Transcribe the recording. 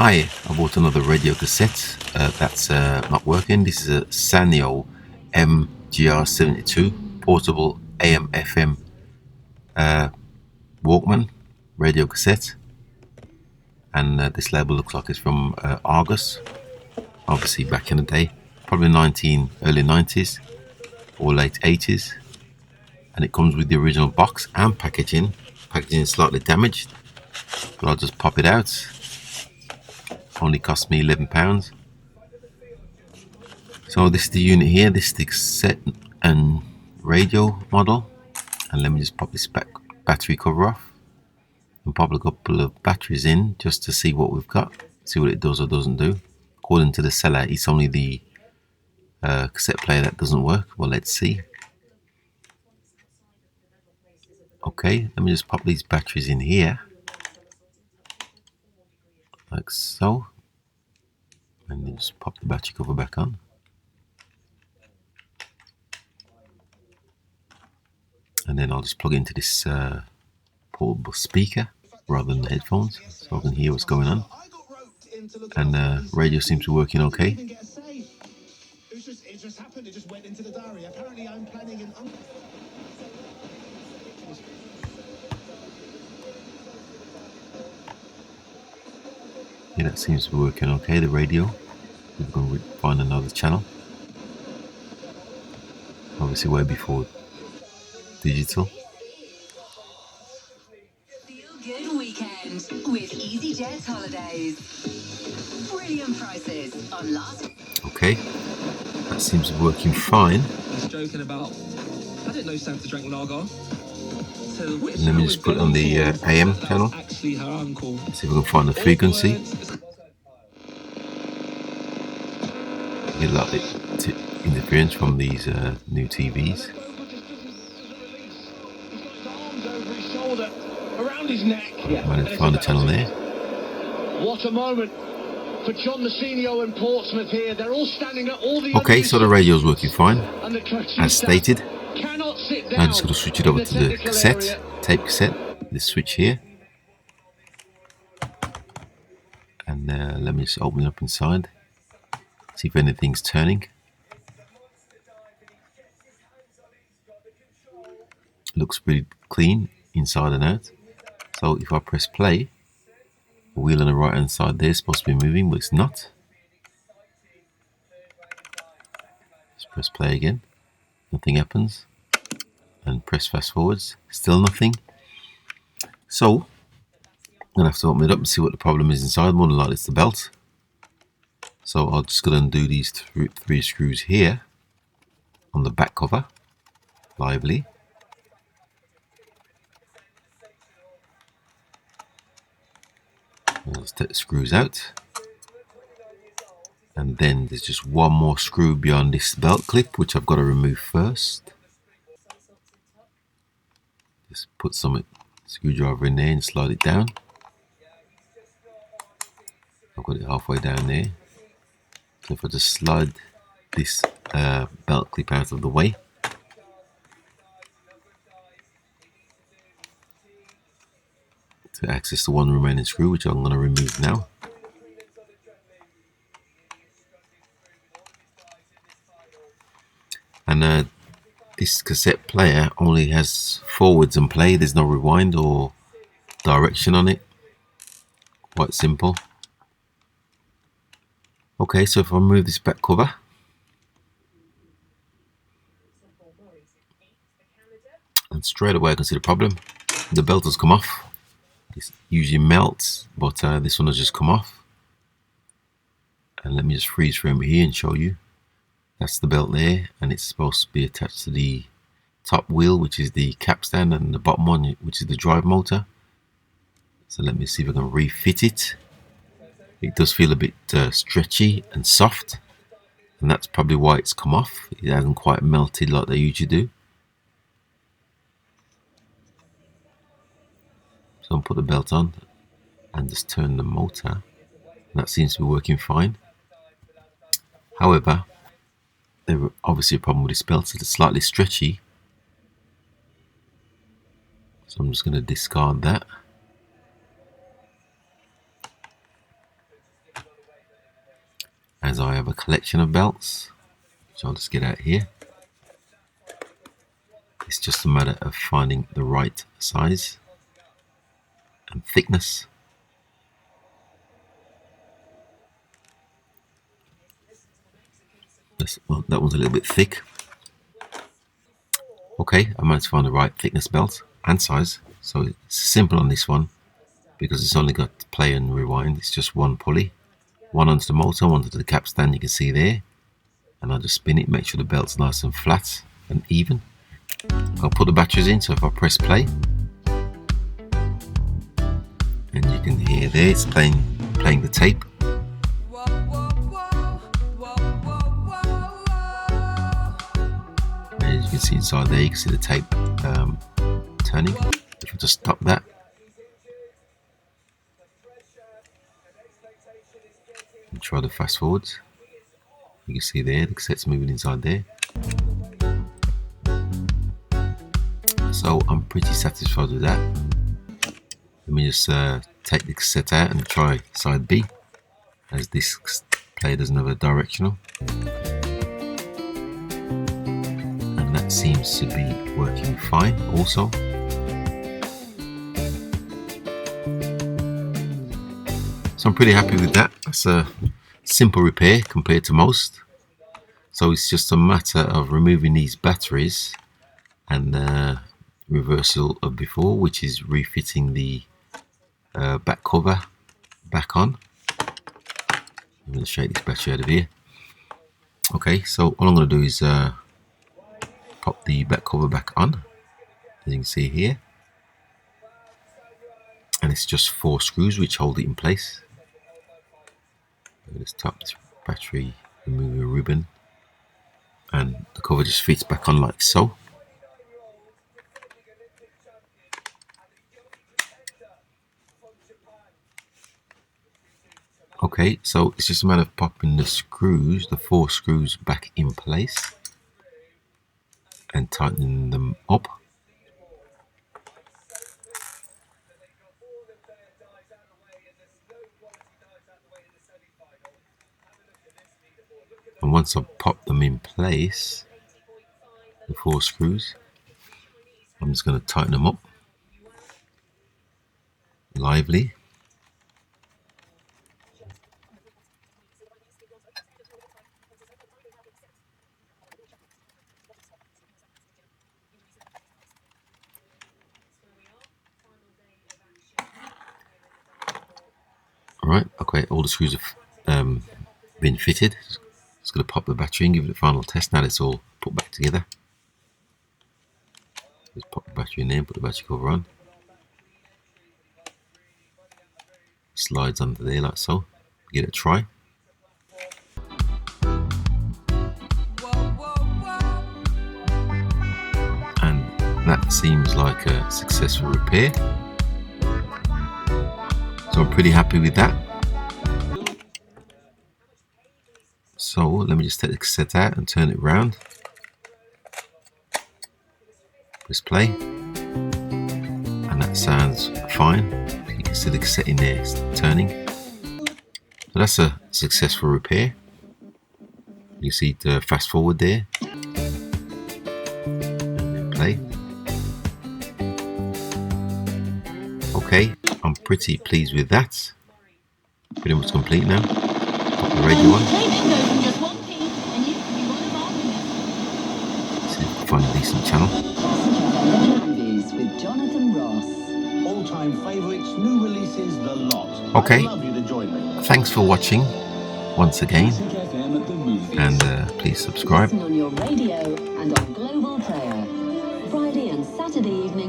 Hi, I bought another radio cassette that's not working. This is a SANYO MGR72 portable AM FM Walkman radio cassette, and this label looks like it's from Argus, obviously back in the day, probably early 90s or late 80s, and it comes with the original box and packaging. Packaging is slightly damaged, but I'll just pop it out. Only cost me £11. So this is the unit here. This is the cassette and radio model, and let me just pop this battery cover off and pop a couple of batteries in just to see what we've got, see what it does or doesn't do. According to the seller, it's only the cassette player that doesn't work. Well, let's see. Okay, let me just pop these batteries in here like so, and then just pop the battery cover back on. And then I'll just plug into this portable speaker rather than the headphones, so I can hear what's going on. And radio seems to be working okay. It just happened. It just went into the diary. Apparently, I'm planning an. Yeah, that seems to be working okay. The radio. We're going to find another channel. Obviously, way before digital. Feel good weekend with EasyJet Holidays. Brilliant prices on last. Okay, that seems to be working fine. He's joking about. I didn't know Santa drank lager. So let me just put it on the AM channel. Actually, her uncle. See if we can find the frequency. You get a lot of interference from these new TVs. Around his neck. Might find the channel there. What a moment for John Massinio and Portsmouth here. They're all standing at all the. Okay, so the radio's working fine, as stated. Cannot sit down. I'm just going to switch it over to the cassette, tape cassette. This switch here, and let me just open it up inside. See if anything's turning. Looks pretty clean inside and out. So if I press play, the wheel on the right hand side there is supposed to be moving, but it's not. Let's press play again. Nothing happens. And press fast forwards. Still nothing. So I'm going to have to open it up and see what the problem is inside. More than likely it's the belt. So I'll just go and undo these three screws here on the back cover. Lively. Let's take the screws out, and then there's just one more screw beyond this belt clip which I've got to remove first. Just put some screwdriver in there and slide it down. I've got it halfway down there, so if I just slide this belt clip out of the way, to access the one remaining screw, which I'm going to remove now. And this cassette player only has forwards and play. There's no rewind or direction on it. Quite simple. Okay, so if I remove this back cover, and straight away I can see the problem. The belt has come off. This usually melts, but this one has just come off. And let me just freeze frame it here and show you. That's the belt there, and it's supposed to be attached to the top wheel, which is the capstan, and the bottom one, which is the drive motor. So let me see if I can refit it. It does feel a bit stretchy and soft, and that's probably why it's come off. It hasn't quite melted like they usually do. So I'll put the belt on and just turn the motor, and that seems to be working fine. However, there's obviously a problem with this belt. It's slightly stretchy, so I'm just going to discard that. as I have a collection of belts, so I'll just get out here. It's just a matter of finding the right size and thickness. Well, that one's a little bit thick. Okay, I managed to find the right thickness belt and size, so it's simple on this one because it's only got play and rewind. It's just one pulley, one onto the motor, one onto the capstan, you can see there, and I'll just spin it, make sure the belt's nice and flat and even. I'll put the batteries in, so if I press play, and you can hear there it's playing the tape. As you can see inside there, you can see the tape turning. If I just stop that, and try the fast forwards, you can see there the cassette's moving inside there. So I'm pretty satisfied with that. Let me just take the cassette out and try side B, as this player doesn't have a directional. And that seems to be working fine also. So I'm pretty happy with that. That's a simple repair compared to most. So it's just a matter of removing these batteries and reversal of before, which is refitting the back cover back on. I'm going to shake this battery out of here. Okay, so all I'm going to do is pop the back cover back on, as you can see here, and it's just 4 screws which hold it in place. Let's tap this battery, remove a ribbon, and the cover just fits back on like so. Okay, so it's just a matter of popping the screws, the 4 screws back in place and tightening them up. And once I've popped them in place, the 4 screws, I'm just going to tighten them up lively. Alright, okay, all the screws have been fitted. Just going to pop the battery in, give it a final test. Now it's all put back together. Just pop the battery in there and put the battery cover on. Slides under there like so. Give it a try. And that seems like a successful repair. So I'm pretty happy with that. So let me just take the cassette out and turn it round. Press play. And that sounds fine. You can see the cassette in there turning. So that's a successful repair. You see the fast forward there. And then play. Okay, I'm pretty pleased with that. Pretty much complete now. Pop the radio on. See if I can find a decent channel. With Jonathan Ross. All-time favourites, new releases, the lot. Okay. I'd love you to join me. Thanks for watching once again, and please subscribe. Listen on your radio and on Global Player. Friday and Saturday evenings.